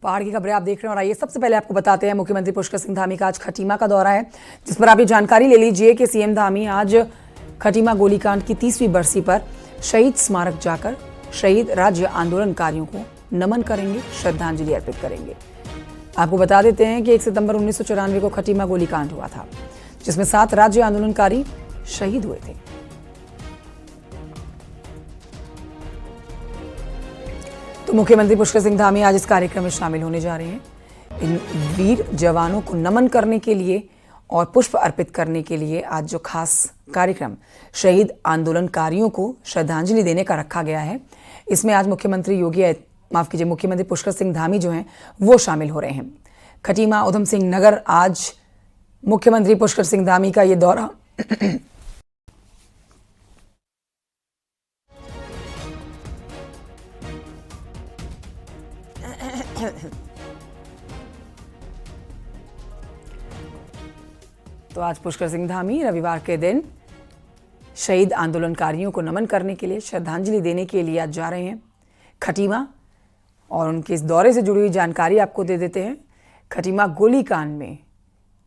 पहाड़ की खबरें आप देख रहे हैं और आइए सबसे पहले आपको बताते हैं मुख्यमंत्री पुष्कर सिंह धामी का आज खटीमा का दौरा है, जिस पर आप ये जानकारी ले लीजिए कि सीएम धामी आज खटीमा गोलीकांड की 30वीं बरसी पर शहीद स्मारक जाकर शहीद राज्य आंदोलनकारियों को नमन करेंगे, श्रद्धांजलि अर्पित करेंगे। आपको बता देते हैं कि 1 सितंबर 1994 को खटीमा गोलीकांड हुआ था, जिसमें 7 राज्य आंदोलनकारी शहीद हुए थे। तो मुख्यमंत्री पुष्कर सिंह धामी आज इस कार्यक्रम में शामिल होने जा रहे हैं। इन वीर जवानों को नमन करने के लिए और पुष्प अर्पित करने के लिए आज जो खास कार्यक्रम शहीद आंदोलनकारियों को श्रद्धांजलि देने का रखा गया है, इसमें आज मुख्यमंत्री पुष्कर सिंह धामी जो हैं वो शामिल हो रहे हैं। खटीमा उधम सिंह नगर आज मुख्यमंत्री पुष्कर सिंह धामी का ये दौरा तो आज पुष्कर सिंह धामी रविवार के दिन शहीद आंदोलनकारियों को नमन करने के लिए, श्रद्धांजलि देने के लिए आज जा रहे हैं खटीमा। और उनके इस दौरे से जुड़ी हुई जानकारी आपको दे देते हैं। खटीमा गोलीकांड में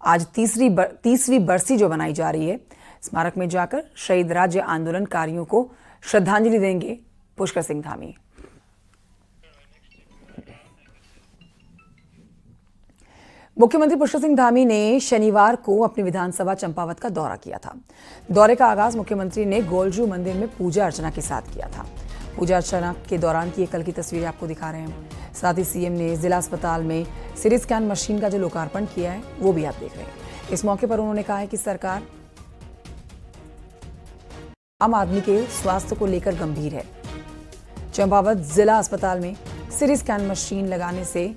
आज 30वीं बरसी जो मनाई जा रही है, स्मारक में जाकर शहीद राज्य आंदोलनकारियों को श्रद्धांजलि देंगे पुष्कर सिंह धामी। मुख्यमंत्री पुष्कर सिंह धामी ने शनिवार को अपनी विधानसभा चंपावत का दौरा किया था। दौरे का आगाज मुख्यमंत्री ने गोलजू मंदिर में पूजा अर्चना के साथ किया था। पूजा अर्चना के दौरान की कल की तस्वीरें आपको दिखा रहे हैं। साथ ही सीएम ने जिला अस्पताल में सीटी स्कैन मशीन का जो लोकार्पण किया है वो भी आप देख रहे हैं। इस मौके पर उन्होंने कहा है कि सरकार आम आदमी के स्वास्थ्य को लेकर गंभीर है। चंपावत जिला अस्पताल में सीटी स्कैन मशीन लगाने से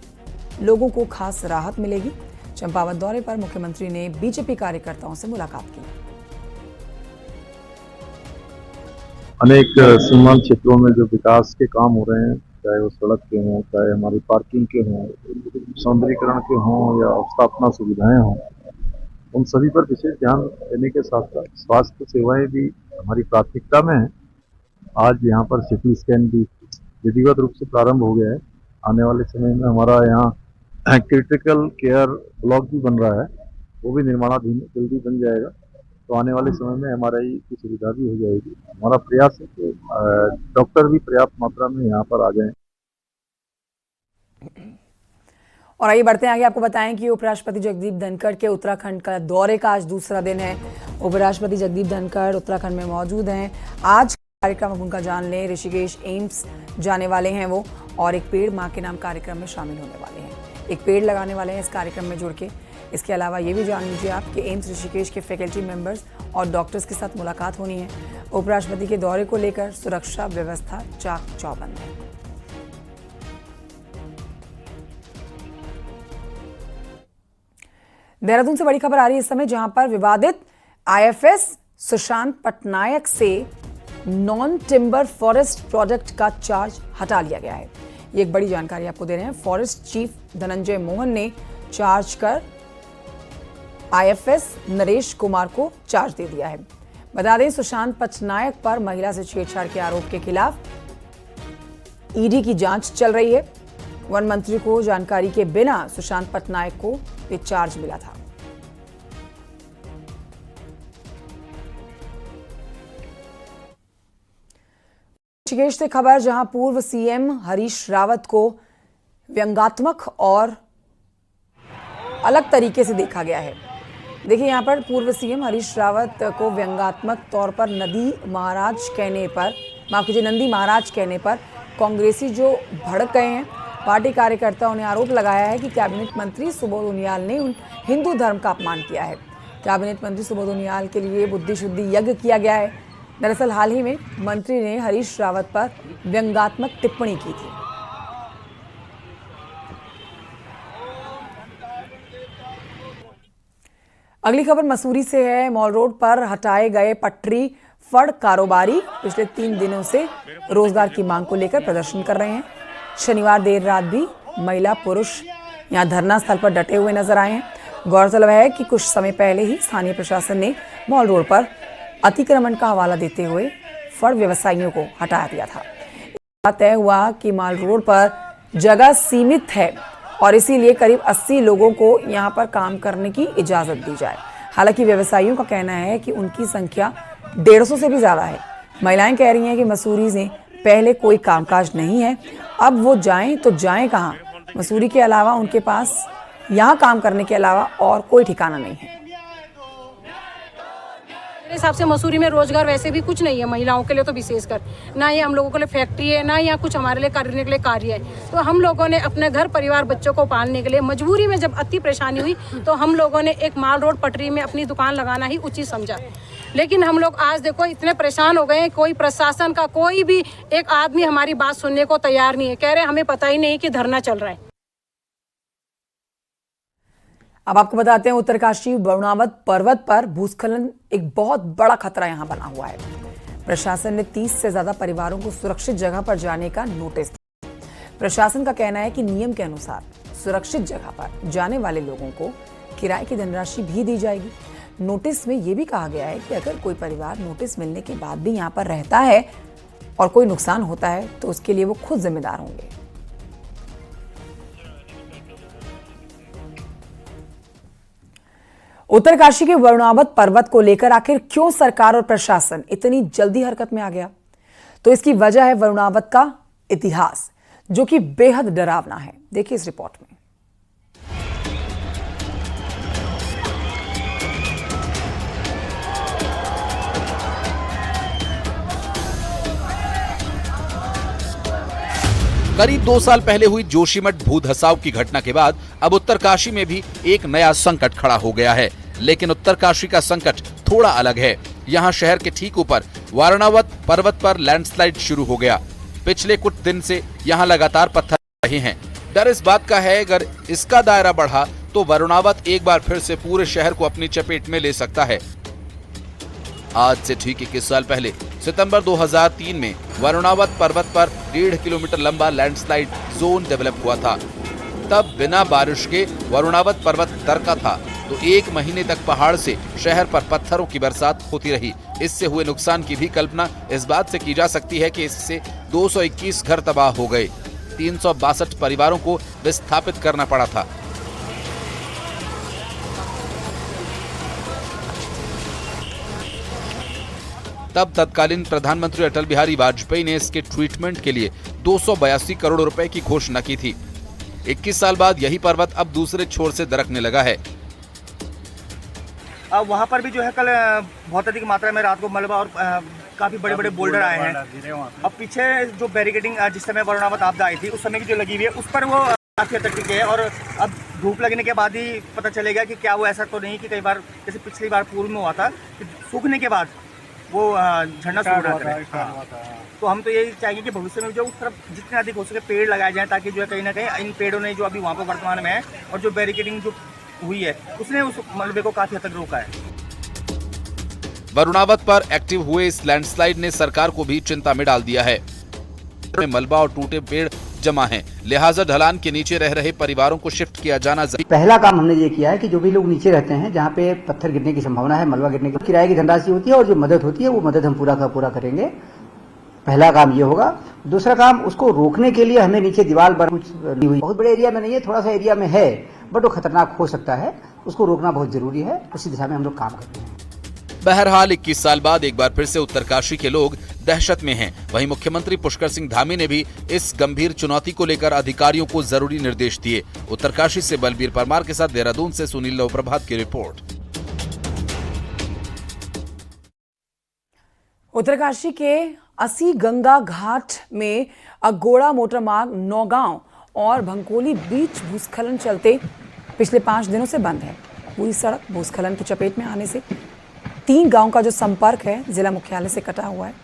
लोगों को खास राहत मिलेगी। चंपावत दौरे पर मुख्यमंत्री ने बीजेपी कार्यकर्ताओं से मुलाकात की। अनेक सीमांत क्षेत्रों में जो विकास के काम हो रहे हैं, चाहे वो सड़क के हों, चाहे हमारी पार्किंग के हों, सौंदर्यीकरण के हों या स्थापना सुविधाएं हों, उन सभी पर विशेष ध्यान देने के साथ साथ स्वास्थ्य सेवाएं भी हमारी प्राथमिकता में है। आज यहाँ पर सिटी स्कैन भी विधिवत रूप से प्रारंभ हो गया है। आने वाले समय में हमारा यहाँ क्रिटिकल केयर ब्लॉक भी बन रहा है, वो भी निर्माणाधीन जल्दी बन जाएगा। तो आने वाले समय में एमआरआई की सुविधा भी हो जाएगी। हमारा प्रयास है कि डॉक्टर भी पर्याप्त मात्रा में यहाँ पर आ जाएं। और आइए बढ़ते हैं आगे, आपको बताएं कि उपराष्ट्रपति जगदीप धनखड़ के उत्तराखंड का दौरे का आज दूसरा दिन है। उपराष्ट्रपति जगदीप धनखड़ उत्तराखंड में मौजूद हैं। आज कार्यक्रम अब उनका जान लें। ऋषिकेश एम्स जाने वाले हैं वो, और एक पेड़ मां के नाम कार्यक्रम में शामिल होने वाले हैं। एक पेड़ लगाने वाले हैं इस कार्यक्रम में जुड़ के। इसके अलावा ये भी जान लीजिए आप कि एम्स ऋषिकेश के फैकल्टी मेंबर्स और डॉक्टर्स के साथ मुलाकात होनी है। उपराष्ट्रपति के दौरे को लेकर सुरक्षा व्यवस्था चाक चौबंद है। देहरादून से बड़ी खबर आ रही है इस समय, जहां पर विवादित आईएफएस सुशांत पटनायक से नॉन टिम्बर फॉरेस्ट प्रोजेक्ट का चार्ज हटा लिया गया है। ये एक बड़ी जानकारी आपको दे रहे हैं। फॉरेस्ट चीफ धनंजय मोहन ने चार्ज कर आईएफएस नरेश कुमार को चार्ज दे दिया है। बता दें, सुशांत पटनायक पर महिला से छेड़छाड़ के आरोप के खिलाफ ईडी की जांच चल रही है। वन मंत्री को जानकारी के बिना सुशांत पटनायक को ये चार्ज मिला था। ऋषिकेश से खबर, जहां पूर्व सीएम हरीश रावत को व्यंग्यात्मक और अलग तरीके से देखा गया है। देखिए, यहाँ पर पूर्व सीएम हरीश रावत को व्यंग्यात्मक तौर पर नंदी महाराज कहने पर कांग्रेसी जो भड़क गए हैं। पार्टी कार्यकर्ताओं ने आरोप लगाया है कि कैबिनेट मंत्री सुबोध उनियाल ने हिंदू धर्म का अपमान किया है। कैबिनेट मंत्री सुबोध उनियाल के लिए बुद्धि शुद्धि यज्ञ किया गया है। दरअसल हाल ही में मंत्री ने हरीश रावत पर व्यंग्यात्मक टिप्पणी की थी। अगली खबर मसूरी से है। मॉल रोड पर हटाए गए पटरी फड़ कारोबारी पिछले 3 दिनों से रोजगार की मांग को लेकर प्रदर्शन कर रहे हैं। शनिवार देर रात भी महिला पुरुष यहां धरना स्थल पर डटे हुए नजर आए हैं। गौरतलब है कि कुछ समय पहले ही स्थानीय प्रशासन ने मॉल रोड पर अतिक्रमण का हवाला देते हुए फड़ व्यवसायियों को हटा दिया था। तय हुआ कि मॉल रोड पर जगह सीमित है और इसीलिए करीब 80 लोगों को यहाँ पर काम करने की इजाज़त दी जाए। हालांकि व्यवसायियों का कहना है कि उनकी संख्या 150 से भी ज़्यादा है। महिलाएं कह रही हैं कि मसूरी में पहले कोई कामकाज नहीं है, अब वो जाएं तो जाएं कहाँ। मसूरी के अलावा उनके पास यहाँ काम करने के अलावा और कोई ठिकाना नहीं है। मेरे हिसाब से मसूरी में रोजगार वैसे भी कुछ नहीं है, महिलाओं के लिए तो विशेषकर ना ये हम लोगों के लिए फैक्ट्री है, ना यहाँ कुछ हमारे लिए करने के लिए कार्य है। तो हम लोगों ने अपने घर परिवार बच्चों को पालने के लिए मजबूरी में जब अति परेशानी हुई तो हम लोगों ने एक माल रोड पटरी में अपनी दुकान लगाना ही उचित समझा। लेकिन हम लोग आज देखो इतने परेशान हो गए हैं, कोई प्रशासन का कोई भी एक आदमी हमारी बात सुनने को तैयार नहीं है। कह रहे हमें पता ही नहीं कि धरना चल रहा है। अब आपको बताते हैं, उत्तरकाशी वरुणावत पर्वत पर भूस्खलन एक बहुत बड़ा खतरा यहां बना हुआ है। प्रशासन ने 30 से ज्यादा परिवारों को सुरक्षित जगह पर जाने का नोटिस दिया। प्रशासन का कहना है कि नियम के अनुसार सुरक्षित जगह पर जाने वाले लोगों को किराए की धनराशि भी दी जाएगी। नोटिस में यह भी कहा गया है कि अगर कोई परिवार नोटिस मिलने के बाद भी यहां पर रहता है और कोई नुकसान होता है तो उसके लिए वो खुद जिम्मेदार होंगे। उत्तरकाशी के वरुणावत पर्वत को लेकर आखिर क्यों सरकार और प्रशासन इतनी जल्दी हरकत में आ गया? तो इसकी वजह है वरुणावत का इतिहास, जो कि बेहद डरावना है। देखिए इस रिपोर्ट में। करीब 2 साल पहले हुई जोशीमठ भू धसाव की घटना के बाद अब उत्तरकाशी में भी एक नया संकट खड़ा हो गया है। लेकिन उत्तरकाशी का संकट थोड़ा अलग है। यहाँ शहर के ठीक ऊपर वरुणावत पर्वत पर लैंडस्लाइड शुरू हो गया। पिछले कुछ दिन से यहाँ लगातार पत्थर रहे हैं। डर इस बात का है अगर इसका दायरा बढ़ा तो वरुणावत एक बार फिर से पूरे शहर को अपनी चपेट में ले सकता है। आज से ठीक 21 साल पहले सितंबर 2003 में वरुणावत पर्वत पर 1.5 किलोमीटर लंबा लैंडस्लाइड जोन डेवलप हुआ था। तब बिना बारिश के वरुणावत पर्वत दरका था तो 1 महीने तक पहाड़ से शहर पर पत्थरों की बरसात होती रही। इससे हुए नुकसान की भी कल्पना इस बात से की जा सकती है कि इससे 221 घर तबाह हो गए, 362 परिवारों को विस्थापित करना पड़ा था। तब तत्कालीन प्रधानमंत्री अटल बिहारी वाजपेयी ने इसके ट्रीटमेंट के लिए 282 करोड़ रुपए की घोषणा की थी। 21 साल बाद यही पर्वत अब दूसरे छोर से दरकने लगा है। अब वहाँ पर भी जो है कल बहुत अधिक मात्रा में रात को मलबा और काफी बड़े बड़े बोल्डर आए हैं। अब पीछे जो बैरिकेडिंग जिस समय वरुणावत आपदा आई थी उस समय की जो लगी हुई है उस पर वो काफी हद तक टिके है। और अब धूप लगने के बाद ही पता चलेगा कि क्या वो ऐसा तो नहीं कि कई बार जैसे पिछली बार पूर्व में हुआ था कि सूखने के बाद वो झरना शुरू होता है। तो हम तो यही चाहिए कि भविष्य में जो उस तरफ जितने अधिक हो सके पेड़ लगाए जाएं ताकि जो है कहीं ना कहीं इन पेड़ों ने जो अभी वहाँ पर वर्तमान में है और जो बैरिकेडिंग जो हुई है उसने उस मलबे को काफी हद तक रोका है। वरुणावत पर एक्टिव हुए इस लैंडस्लाइड ने सरकार को भी चिंता में डाल दिया है। मलबा और टूटे पेड़ जमा हैं, लिहाजा ढलान के नीचे रह रहे परिवारों को शिफ्ट किया जाना जरूरी। पहला काम हमने ये किया है कि जो भी लोग नीचे रहते हैं जहाँ पे पत्थर गिरने की संभावना है, मलबा गिरने की, किराए की धनराशि होती है और जो मदद होती है वो मदद हम पूरा का पूरा करेंगे। पहला काम ये होगा। दूसरा काम, उसको रोकने के लिए हमें नीचे दीवार बनी हुई, बहुत बड़े एरिया में नहीं है, थोड़ा सा एरिया में है, बट वो खतरनाक हो सकता है, उसको रोकना बहुत जरूरी है। उसी दिशा में हम लोग काम करते हैं। बहरहाल 21 साल बाद एक बार फिर से उत्तरकाशी के लोग दहशत में हैं। वहीं मुख्यमंत्री पुष्कर सिंह धामी ने भी इस गंभीर चुनौती को लेकर अधिकारियों को जरूरी निर्देश दिए। उत्तरकाशी से बलबीर परमार के साथ देहरादून से सुनील लोहप्रभात की रिपोर्ट। उत्तरकाशी के असी गंगा घाट में अगोड़ा मोटर मार्ग नौगांव और भंकोली बीच भूस्खलन चलते पिछले 5 दिनों से बंद है। पूरी सड़क भूस्खलन की चपेट में आने से 3 गांव का जो संपर्क है जिला मुख्यालय से कटा हुआ है।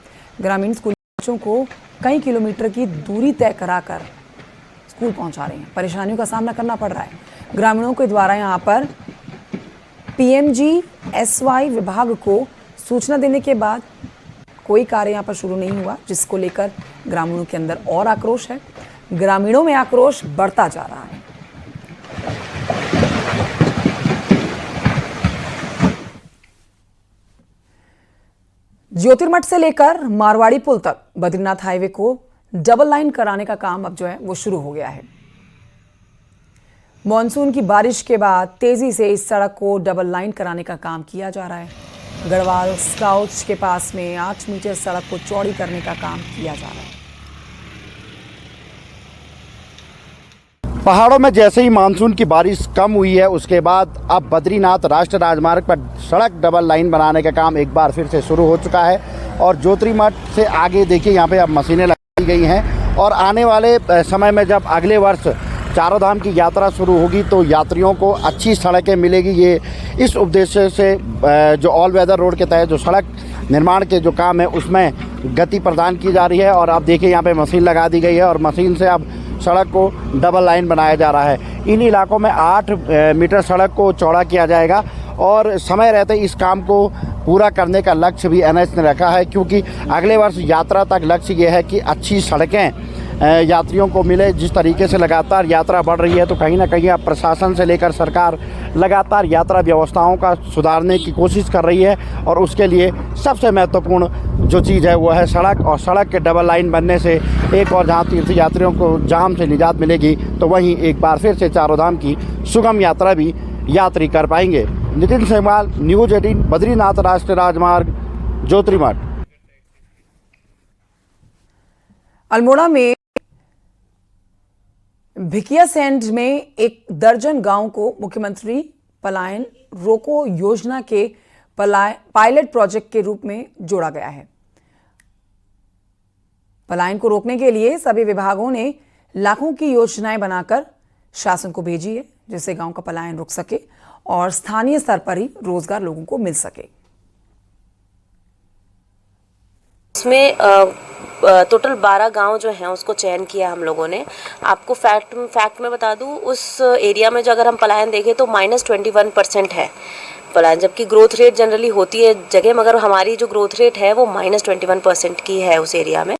ग्रामीण स्कूली बच्चों को कई किलोमीटर की दूरी तय कराकर स्कूल पहुंचा रहे हैं। परेशानियों का सामना करना पड़ रहा है। ग्रामीणों के द्वारा यहां पर PMGSY विभाग को सूचना देने के बाद कोई कार्य यहां पर शुरू नहीं हुआ, जिसको लेकर ग्रामीणों के अंदर और आक्रोश है। ग्रामीणों में आक्रोश बढ़ता जा रहा है। ज्योतिर्मठ से लेकर मारवाड़ी पुल तक बद्रीनाथ हाईवे को डबल लाइन कराने का काम अब जो है वो शुरू हो गया है। मॉनसून की बारिश के बाद तेजी से इस सड़क को डबल लाइन कराने का काम किया जा रहा है। गढ़वाल स्काउट्स के पास में 8 मीटर सड़क को चौड़ी करने का काम किया जा रहा है। पहाड़ों में जैसे ही मानसून की बारिश कम हुई है, उसके बाद अब बद्रीनाथ राष्ट्रीय राजमार्ग पर सड़क डबल लाइन बनाने का काम एक बार फिर से शुरू हो चुका है। और ज्योतिर्मठ से आगे देखिए यहाँ पे अब मशीनें लगाई गई हैं और आने वाले समय में जब अगले वर्ष चारों धाम की यात्रा शुरू होगी तो यात्रियों को अच्छी सड़कें मिलेगी। ये इस उद्देश्य से जो ऑल वेदर रोड के तहत जो सड़क निर्माण के जो काम है उसमें गति प्रदान की जा रही है। और आप देखिए यहाँ पे मशीन लगा दी गई है और मशीन से अब सड़क को डबल लाइन बनाया जा रहा है। इन इलाकों में 8 मीटर सड़क को चौड़ा किया जाएगा और समय रहते इस काम को पूरा करने का लक्ष्य भी NH ने रखा है, क्योंकि अगले वर्ष यात्रा तक लक्ष्य ये है कि अच्छी सड़कें यात्रियों को मिले। जिस तरीके से लगातार यात्रा बढ़ रही है तो कहीं ना कहीं अब प्रशासन से लेकर सरकार लगातार यात्रा व्यवस्थाओं का सुधारने की कोशिश कर रही है और उसके लिए सबसे महत्वपूर्ण जो चीज़ है वो है सड़क। और सड़क के डबल लाइन बनने से एक और जहाँ तीर्थ यात्रियों को जाम से निजात मिलेगी तो वहीं एक बार फिर से चारों धाम की सुगम यात्रा भी यात्री कर पाएंगे। नितिन सेमवाल, न्यूज़ 18, बद्रीनाथ राष्ट्रीय राजमार्ग, ज्योतिर्मठ। अल्मोड़ा में भिकियासैंड में एक दर्जन गांव को मुख्यमंत्री पलायन रोको योजना के पायलट प्रोजेक्ट के रूप में जोड़ा गया है। पलायन को रोकने के लिए सभी विभागों ने लाखों की योजनाएं बनाकर शासन को भेजी है, जिससे गांव का पलायन रुक सके और स्थानीय स्तर पर ही रोजगार लोगों को मिल सके। इसमें टोटल 12 गांव जो हैं उसको चयन किया हम लोगों ने। आपको फैक्ट में बता दूं, उस एरिया में जो अगर हम पलायन देखें तो -21% है पलायन, जबकि ग्रोथ रेट जनरली होती है जगह, मगर हमारी जो ग्रोथ रेट है वो -21% की है उस एरिया में।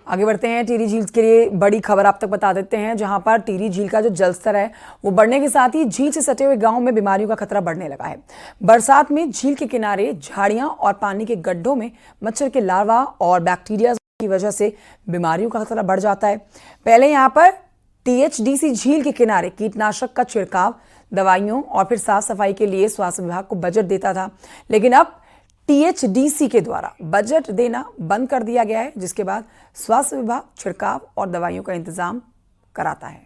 आगे बढ़ते हैं। टिहरी झील के लिए बड़ी खबर आप तक बता देते हैं, जहां पर टिहरी झील का जो जलस्तर है वो बढ़ने के साथ ही झील से सटे हुए गांवों में बीमारियों का खतरा बढ़ने लगा है। बरसात में झील के किनारे झाड़ियां और पानी के गड्ढों में मच्छर के लार्वा और बैक्टीरिया की वजह से बीमारियों का खतरा बढ़ जाता है। पहले यहाँ पर THDC झील के किनारे कीटनाशक का छिड़काव, दवाइयों और फिर साफ सफाई के लिए स्वास्थ्य विभाग को बजट देता था, लेकिन अब THDC के द्वारा बजट देना बंद कर दिया गया है, जिसके बाद स्वास्थ्य विभाग छिड़काव और दवाइयों का इंतजाम कराता है।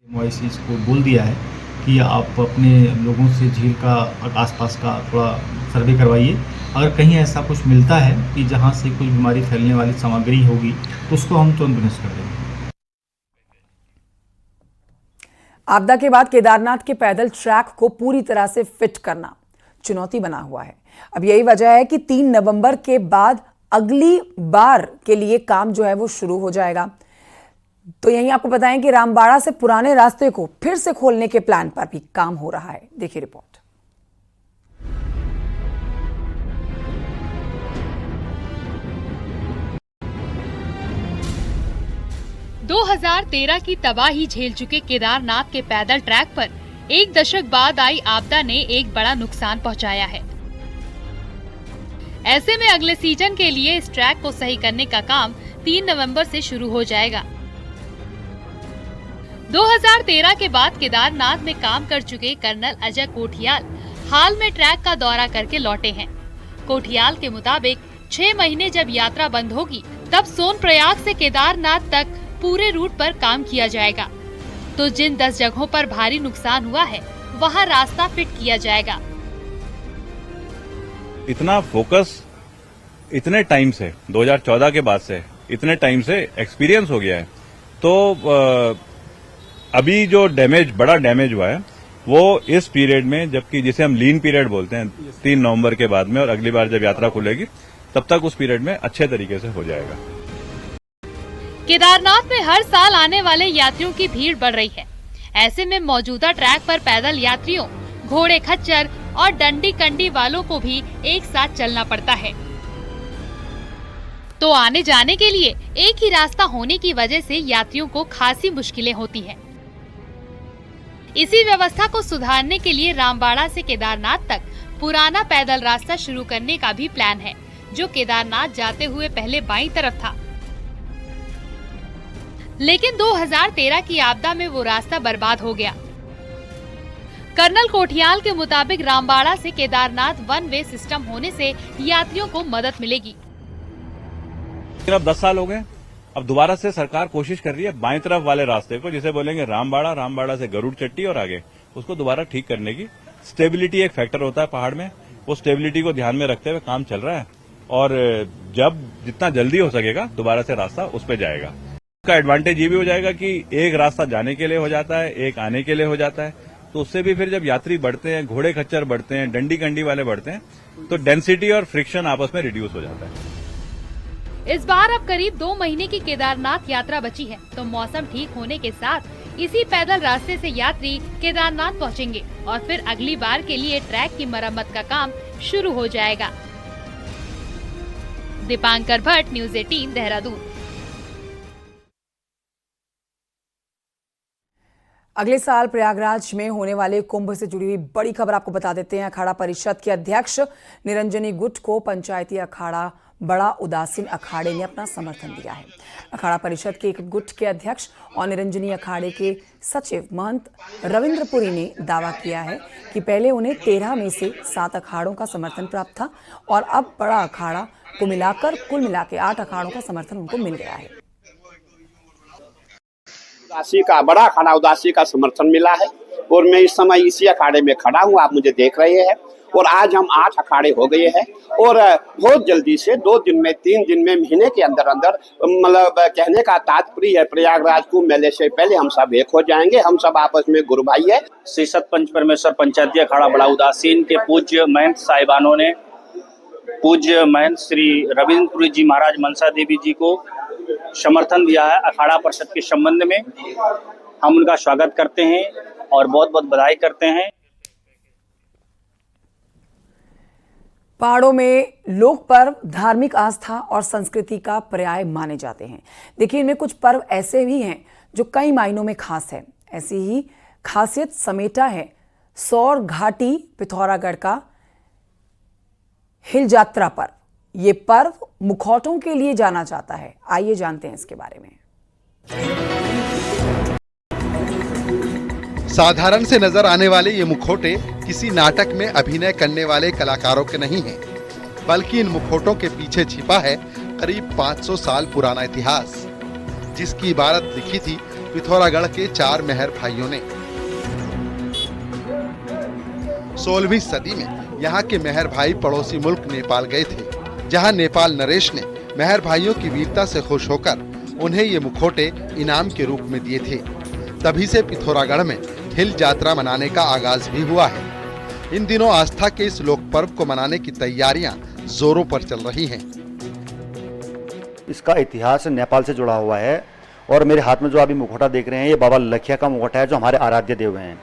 MOICs को बोल दिया है कि आप अपने लोगों से झील का आसपास का थोड़ा सर्वे करवाइए। अगर कहीं ऐसा कुछ मिलता है कि जहां से कुछ बीमारी फैलने वाली सामग्री होगी तो उसको हम तुरंत नष्ट कर देंगे। आपदा के बाद केदारनाथ के पैदल ट्रैक को पूरी तरह से फिट करना चुनौती बना हुआ है। अब यही वजह है कि 3 नवंबर के बाद अगली बार के लिए काम जो है वो शुरू हो जाएगा। तो यहीं आपको बताएं कि रामबाड़ा से पुराने रास्ते को फिर से खोलने के प्लान पर भी काम हो रहा है। देखिए रिपोर्ट। – 2013 की तबाही झेल चुके केदारनाथ के पैदल ट्रैक पर 1 दशक बाद आई आपदा ने एक बड़ा नुकसान पहुंचाया है। ऐसे में अगले सीजन के लिए इस ट्रैक को सही करने का काम 3 नवंबर से शुरू हो जाएगा। 2013 के बाद केदारनाथ में काम कर चुके कर्नल अजय कोठियाल हाल में ट्रैक का दौरा करके लौटे हैं। कोठियाल के मुताबिक 6 महीने जब यात्रा बंद होगी तब सोनप्रयाग से केदारनाथ तक पूरे रूट पर काम किया जाएगा। तो जिन 10 जगहों पर भारी नुकसान हुआ है वहां रास्ता फिट किया जाएगा। इतना फोकस इतने टाइम से 2014 के बाद से इतने टाइम से एक्सपीरियंस हो गया है, तो अभी जो बड़ा डैमेज हुआ है वो इस पीरियड में, जबकि जिसे हम लीन पीरियड बोलते हैं 3 नवंबर के बाद में, और अगली बार जब यात्रा खुलेगी तब तक उस पीरियड में अच्छे तरीके से हो जाएगा। केदारनाथ में हर साल आने वाले यात्रियों की भीड़ बढ़ रही है। ऐसे में मौजूदा ट्रैक पर पैदल यात्रियों, घोड़े खच्चर और डंडी कंडी वालों को भी एक साथ चलना पड़ता है। तो आने जाने के लिए एक ही रास्ता होने की वजह से यात्रियों को खासी मुश्किलें होती हैं। इसी व्यवस्था को सुधारने के लिए रामबाड़ा से केदारनाथ तक पुराना पैदल रास्ता शुरू करने का भी प्लान है, जो केदारनाथ जाते हुए पहले बाईं तरफ था। लेकिन 2013 की आपदा में वो रास्ता बर्बाद हो गया। कर्नल कोठियाल के मुताबिक रामबाड़ा से केदारनाथ वन वे सिस्टम होने से यात्रियों को मदद मिलेगी। अब 10 साल हो गए, अब दोबारा से सरकार कोशिश कर रही है बाएं तरफ वाले रास्ते को, जिसे बोलेंगे रामबाड़ा, रामबाड़ा से गरुड़ चट्टी और आगे, उसको दोबारा ठीक करने की। स्टेबिलिटी एक फैक्टर होता है पहाड़ में, वो स्टेबिलिटी को ध्यान में रखते हुए काम चल रहा है और जब जितना जल्दी हो सकेगा दोबारा से रास्ता उस पर जाएगा। उसका एडवांटेज ये भी हो जाएगा कि एक रास्ता जाने के लिए हो जाता है, एक आने के लिए हो जाता है, तो उससे भी फिर जब यात्री बढ़ते हैं, घोड़े खच्चर बढ़ते हैं, डंडी कंडी वाले बढ़ते हैं, तो डेंसिटी और फ्रिक्शन आपस में रिड्यूस हो जाता है। इस बार अब करीब 2 महीने की केदारनाथ यात्रा बची है, तो मौसम ठीक होने के साथ इसी पैदल रास्ते से यात्री केदारनाथ पहुंचेंगे और फिर अगली बार के लिए ट्रैक की मरम्मत का काम शुरू हो जाएगा। दीपांकर भट्ट, न्यूज़ 18, देहरादून। अगले साल प्रयागराज में होने वाले कुंभ से जुड़ी हुई बड़ी खबर आपको बता देते हैं। अखाड़ा परिषद के अध्यक्ष निरंजनी गुट को पंचायती अखाड़ा बड़ा उदासीन अखाड़े ने अपना समर्थन दिया है। अखाड़ा परिषद के एक गुट के अध्यक्ष और निरंजनी अखाड़े के सचिव महंत रविंद्रपुरी ने दावा किया है कि पहले उन्हें 13 में से 7 अखाड़ों का समर्थन प्राप्त था और अब बड़ा अखाड़ा को मिलाकर कुल मिलाकर 8 अखाड़ों का समर्थन उनको मिल गया है। उदासी का बड़ा अखाड़ा उदासी का समर्थन मिला है और मैं इस समय इसी अखाड़े में खड़ा हूँ, आप मुझे देख रहे हैं। और आज हम 8 अखाड़े हो गए हैं और बहुत जल्दी से 2 दिन में 3 दिन में महीने के अंदर अंदर मतलब कहने का तात्पर्य है प्रयागराज कुंभ मेले से पहले हम सब एक हो जाएंगे। हम सब आपस में गुरु भाई है। श्री सतपंच परमेश्वर पंचायती अखाड़ा बड़ा उदासीन के पूज्य महंत साहिबानों ने पूज्य महंत श्री रविंद्रपुरी जी महाराज मनसा देवी जी को समर्थन दिया है अखाड़ा परिषद के संबंध में। हम उनका स्वागत करते हैं और बहुत बहुत बधाई करते हैं। पहाड़ों में लोक पर्व धार्मिक आस्था और संस्कृति का पर्याय माने जाते हैं। देखिए, इनमें कुछ पर्व ऐसे भी हैं जो कई मायनों में खास है। ऐसी ही खासियत समेटा है सौर घाटी पिथौरागढ़ का हिल यात्रा पर्व। ये पर्व मुखौटों के लिए जाना जाता है। आइए जानते हैं इसके बारे में। साधारण से नजर आने वाले ये मुखौटे किसी नाटक में अभिनय करने वाले कलाकारों के नहीं हैं, बल्कि इन मुखौटों के पीछे छिपा है करीब 500 साल पुराना इतिहास, जिसकी इबारत लिखी थी पिथौरागढ़ के 4 मेहर भाइयों ने। 16वीं सदी में यहाँ के मेहर भाई पड़ोसी मुल्क नेपाल गए थे, जहाँ नेपाल नरेश ने मेहर भाइयों की वीरता से खुश होकर उन्हें ये मुखौटे इनाम के रूप में दिए थे। तभी से पिथौरागढ़ में हिल यात्रा मनाने का आगाज भी हुआ है। इन दिनों आस्था के इस लोक पर्व को मनाने की तैयारियां जोरों पर चल रही हैं। इसका इतिहास नेपाल से जुड़ा हुआ है और मेरे हाथ में जो अभी मुखौटा देख रहे हैं ये बाबा लखिया का मुखौटा है, जो हमारे आराध्य देव हैं।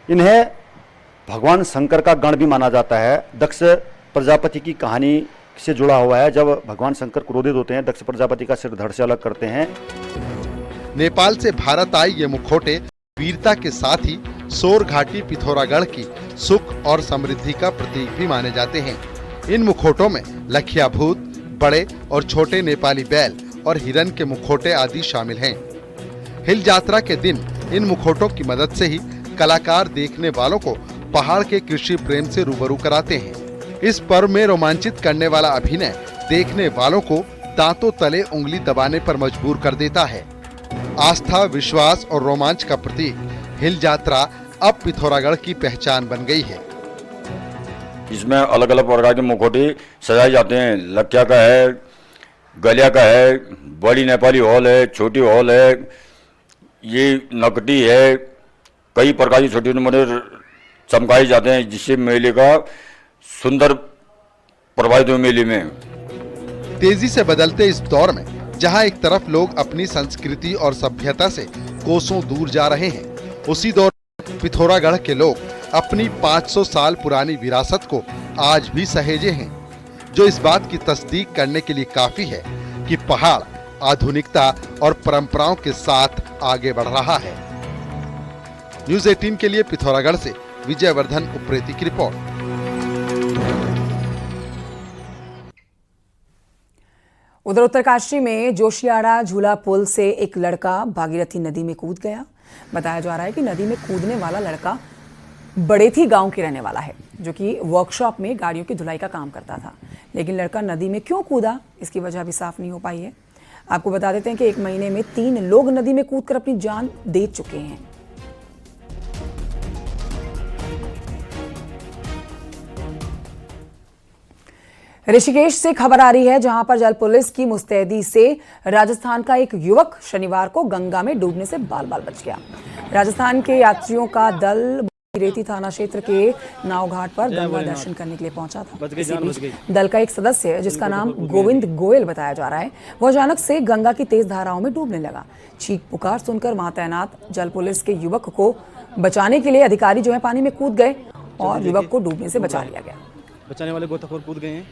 इन्हें भगवान शंकर का गण भी माना जाता है। दक्ष प्रजापति की कहानी से जुड़ा हुआ है। जब भगवान शंकर क्रोधित होते हैं, दक्ष प्रजापति का सिर धड़ से अलग करते हैं। नेपाल से भारत आए ये मुखौटे वीरता के साथ ही सौर घाटी पिथौरागढ़ की सुख और समृद्धि का प्रतीक भी माने जाते हैं। इन मुखौटों में लखिया भूत, बड़े और छोटे नेपाली बैल और हिरन के मुखौटे आदि शामिल हैं। हिल यात्रा के दिन इन मुखौटों की मदद से ही कलाकार देखने वालों को पहाड़ के कृषि प्रेम से रूबरू कराते हैं। इस पर्व में रोमांचित करने वाला अभिनय देखने वालों को दांतों तले उंगली दबाने पर मजबूर कर देता है। आस्था, विश्वास और रोमांच का प्रतीक हिल यात्रा अब पिथौरागढ़ की पहचान बन गई है। इसमें अलग अलग प्रकार के मुखौटे सजाए जाते हैं। लखिया का है, गलिया का है, बड़ी नेपाली हॉल है, छोटी हॉल है, ये नकटी है, कई प्रकार की छोटी मोटे चमकाए जाते हैं, जिससे मेले का सुंदर प्रभावित हुए मेले में। तेजी से बदलते इस दौर में जहां एक तरफ लोग अपनी संस्कृति और सभ्यता से कोसों दूर जा रहे हैं, उसी दौर पिथौरागढ़ के लोग अपनी 500 साल पुरानी विरासत को आज भी सहेजे हैं, जो इस बात की तस्दीक करने के लिए काफी है कि पहाड़ आधुनिकता और परंपराओं के साथ आगे बढ़ रहा है। न्यूज़ 18 के लिए पिथौरागढ़ से विजयवर्धन उप्रेती की रिपोर्ट। उधर उत्तरकाशी में जोशियाड़ा झूला पुल से एक लड़का भागीरथी नदी में कूद गया। बताया जा रहा है कि नदी में कूदने वाला लड़का बड़ेथी गांव के रहने वाला है, जो कि वर्कशॉप में गाड़ियों की धुलाई का काम करता था। लेकिन लड़का नदी में क्यों कूदा, इसकी वजह भी साफ नहीं हो पाई है। आपको बता देते हैं कि एक महीने में 3 लोग नदी में कूदकर अपनी जान दे चुके हैं। ऋषिकेश से खबर आ रही है, जहां पर जल पुलिस की मुस्तैदी से राजस्थान का एक युवक शनिवार को गंगा में डूबने से बाल बाल बच गया। राजस्थान के यात्रियों का दल रेती थाना क्षेत्र के नाव घाट पर गंगा दर्शन करने के लिए पहुंचा था। इसी बीच दल का एक सदस्य, जिसका नाम गोविंद गोयल बताया जा रहा है, वो अचानक से गंगा की तेज धाराओं में डूबने लगा। चीख पुकार सुनकर वहां तैनात जल पुलिस के युवक को बचाने के लिए अधिकारी जो है पानी में कूद गए और युवक को डूबने से बचा लिया गया। बचाने वाले गोताखोर कूद गए हैं।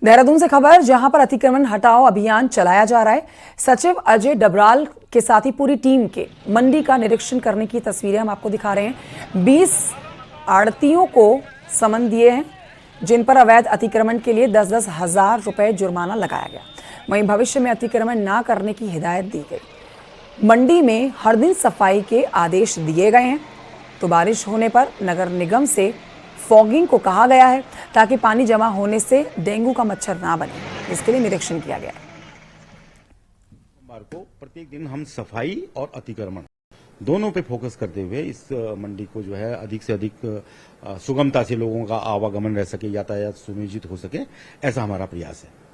देहरादून से खबर, जहां पर अतिक्रमण हटाओ अभियान चलाया जा रहा है। सचिव अजय डबराल के साथ ही पूरी टीम के मंडी का निरीक्षण करने की तस्वीरें हम आपको दिखा रहे हैं। 20 आड़तियों को समन दिए हैं, जिन पर अवैध अतिक्रमण के लिए 10-10 हजार रुपए जुर्माना लगाया गया। वहीं भविष्य में अतिक्रमण ना करने की हिदायत दी गई। मंडी में हर दिन सफाई के आदेश दिए गए हैं। तो बारिश होने पर नगर निगम से फॉगिंग को कहा गया है, ताकि पानी जमा होने से डेंगू का मच्छर ना बने। इसके लिए निरीक्षण किया गया है। सोमवार को प्रत्येक दिन हम सफाई और अतिक्रमण दोनों पे फोकस करते हुए इस मंडी को जो है अधिक से अधिक सुगमता से लोगों का आवागमन रह सके, यातायात सुनिश्चित हो सके, ऐसा हमारा प्रयास है।